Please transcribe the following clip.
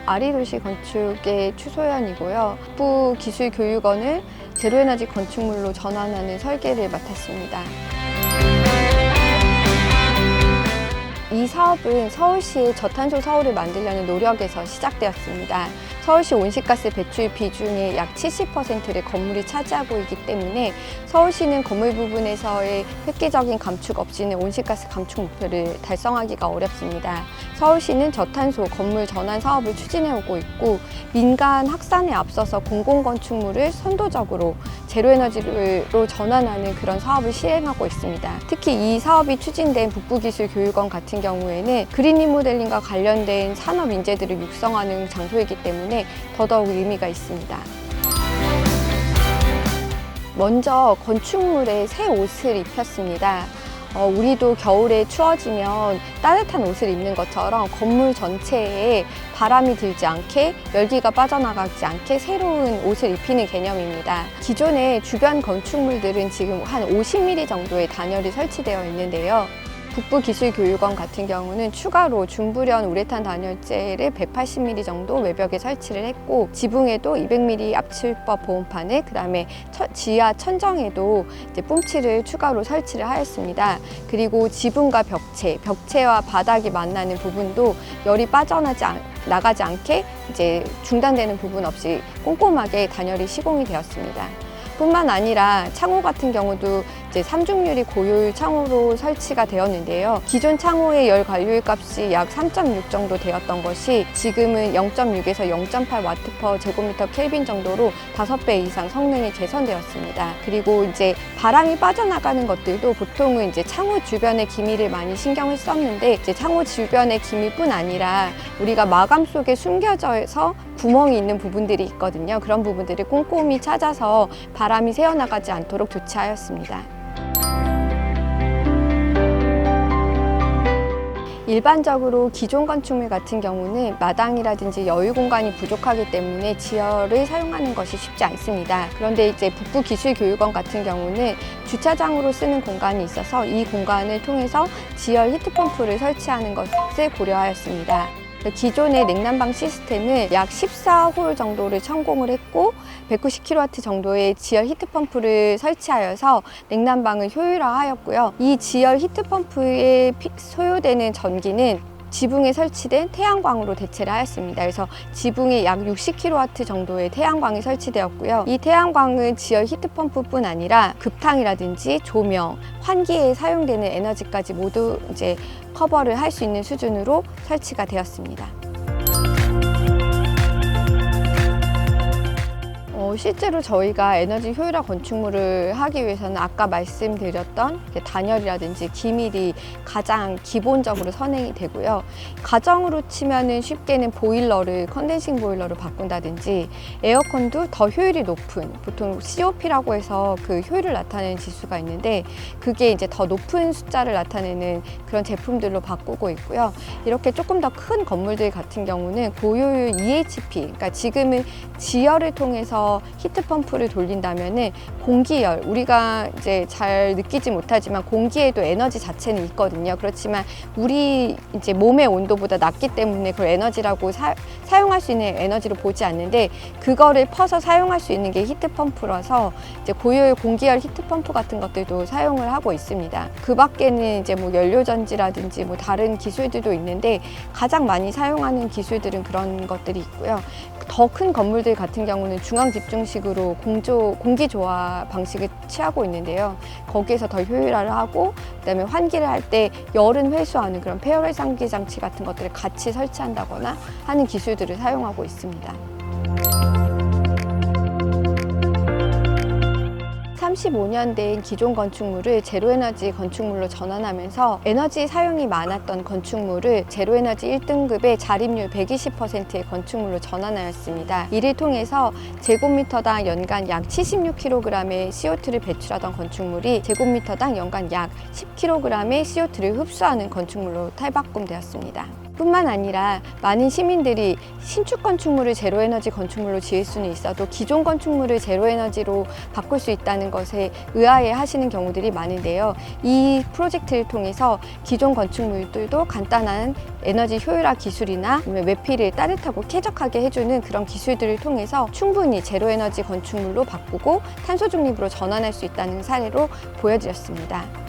아리도시 건축의 추소연이고요. 북부기술교육원을 제로에너지 건축물로 전환하는 설계를 맡았습니다. 이 사업은 서울시의 저탄소 서울을 만들려는 노력에서 시작되었습니다. 서울시 온실가스 배출 비중의 약 70%를 건물이 차지하고 있기 때문에 서울시는 건물 부분에서의 획기적인 감축 없이는 온실가스 감축 목표를 달성하기가 어렵습니다. 서울시는 저탄소 건물 전환 사업을 추진해오고 있고 민간 확산에 앞서서 공공건축물을 선도적으로 제로에너지로 전환하는 그런 사업을 시행하고 있습니다. 특히 이 사업이 추진된 북부기술교육원 같은 경우에는 그린 리모델링과 관련된 산업 인재들을 육성하는 장소이기 때문에 더더욱 의미가 있습니다. 먼저 건축물에 새 옷을 입혔습니다. 우리도 겨울에 추워지면 따뜻한 옷을 입는 것처럼 건물 전체에 바람이 들지 않게 열기가 빠져나가지 않게 새로운 옷을 입히는 개념입니다. 기존의 주변 건축물들은 지금 한 50mm 정도의 단열이 설치되어 있는데요. 북부기술교육원 같은 경우는 추가로 중불연 우레탄 단열재를 180mm 정도 외벽에 설치를 했고 지붕에도 200mm 압출법 보온판을 그다음에 지하 천정에도 이제 뿜치를 추가로 설치를 하였습니다. 그리고 지붕과 벽체와 바닥이 만나는 부분도 열이 나가지 않게 이제 중단되는 부분 없이 꼼꼼하게 단열이 시공이 되었습니다. 뿐만 아니라 창호 같은 경우도 이제 삼중유리 고효율 창호로 설치가 되었는데요. 기존 창호의 열 관료율 값이 약 3.6 정도 되었던 것이 지금은 0.6에서 0.8W 제곱미터 켈빈 정도로 5배 이상 성능이 개선되었습니다. 그리고 이제 바람이 빠져나가는 것들도 보통은 이제 창호 주변의 기미를 많이 신경을 썼는데 이제 창호 주변의 기미뿐 아니라 우리가 마감 속에 숨겨져서 구멍이 있는 부분들이 있거든요. 그런 부분들을 꼼꼼히 찾아서 바람이 새어나가지 않도록 조치하였습니다. 일반적으로 기존 건축물 같은 경우는 마당이라든지 여유 공간이 부족하기 때문에 지열을 사용하는 것이 쉽지 않습니다. 그런데 이제 북부기술교육원 같은 경우는 주차장으로 쓰는 공간이 있어서 이 공간을 통해서 지열 히트펌프를 설치하는 것을 고려하였습니다. 기존의 냉난방 시스템은 약 14홀 정도를 천공을 했고 190kW 정도의 지열 히트펌프를 설치하여서 냉난방을 효율화하였고요. 이 지열 히트펌프에 소요되는 전기는 지붕에 설치된 태양광으로 대체를 하였습니다. 그래서 지붕에 약 60kW 정도의 태양광이 설치되었고요. 이 태양광은 지열 히트펌프뿐 아니라 급탕이라든지 조명, 환기에 사용되는 에너지까지 모두 이제 커버를 할 수 있는 수준으로 설치가 되었습니다. 실제로 저희가 에너지 효율화 건축물을 하기 위해서는 아까 말씀드렸던 단열이라든지 기밀이 가장 기본적으로 선행이 되고요. 가정으로 치면은 쉽게는 보일러를 컨덴싱 보일러로 바꾼다든지 에어컨도 더 효율이 높은 보통 COP라고 해서 그 효율을 나타내는 지수가 있는데 그게 이제 더 높은 숫자를 나타내는 그런 제품들로 바꾸고 있고요. 이렇게 조금 더 큰 건물들 같은 경우는 고효율 EHP, 그러니까 지금은 지열을 통해서 히트펌프를 돌린다면은 공기열, 우리가 이제 잘 느끼지 못하지만 공기에도 에너지 자체는 있거든요. 그렇지만 우리 이제 몸의 온도보다 낮기 때문에 그걸 에너지라고 사용할 수 있는 에너지로 보지 않는데 그거를 퍼서 사용할 수 있는 게 히트펌프라서 이제 고효율 공기열 히트펌프 같은 것들도 사용을 하고 있습니다. 그 밖에는 이제 뭐 연료전지라든지 뭐 다른 기술들도 있는데 가장 많이 사용하는 기술들은 그런 것들이 있고요. 더 큰 건물들 같은 경우는 중앙 집중식으로 공기 조화 방식을 취하고 있는데요. 거기에서 더 효율화를 하고 그다음에 환기를 할 때 열은 회수하는 그런 폐열 회상기 장치 같은 것들을 같이 설치한다거나 하는 기술들을 사용하고 있습니다. 35년 된 기존 건축물을 제로에너지 건축물로 전환하면서 에너지 사용이 많았던 건축물을 제로에너지 1등급의 자립률 120%의 건축물로 전환하였습니다. 이를 통해서 제곱미터당 연간 약 76kg의 CO2를 배출하던 건축물이 제곱미터당 연간 약 10kg의 CO2를 흡수하는 건축물로 탈바꿈되었습니다. 뿐만 아니라 많은 시민들이 신축 건축물을 제로에너지 건축물로 지을 수는 있어도 기존 건축물을 제로에너지로 바꿀 수 있다는 것에 의아해 하시는 경우들이 많은데요. 이 프로젝트를 통해서 기존 건축물들도 간단한 에너지 효율화 기술이나 외피를 따뜻하고 쾌적하게 해주는 그런 기술들을 통해서 충분히 제로에너지 건축물로 바꾸고 탄소 중립으로 전환할 수 있다는 사례로 보여드렸습니다.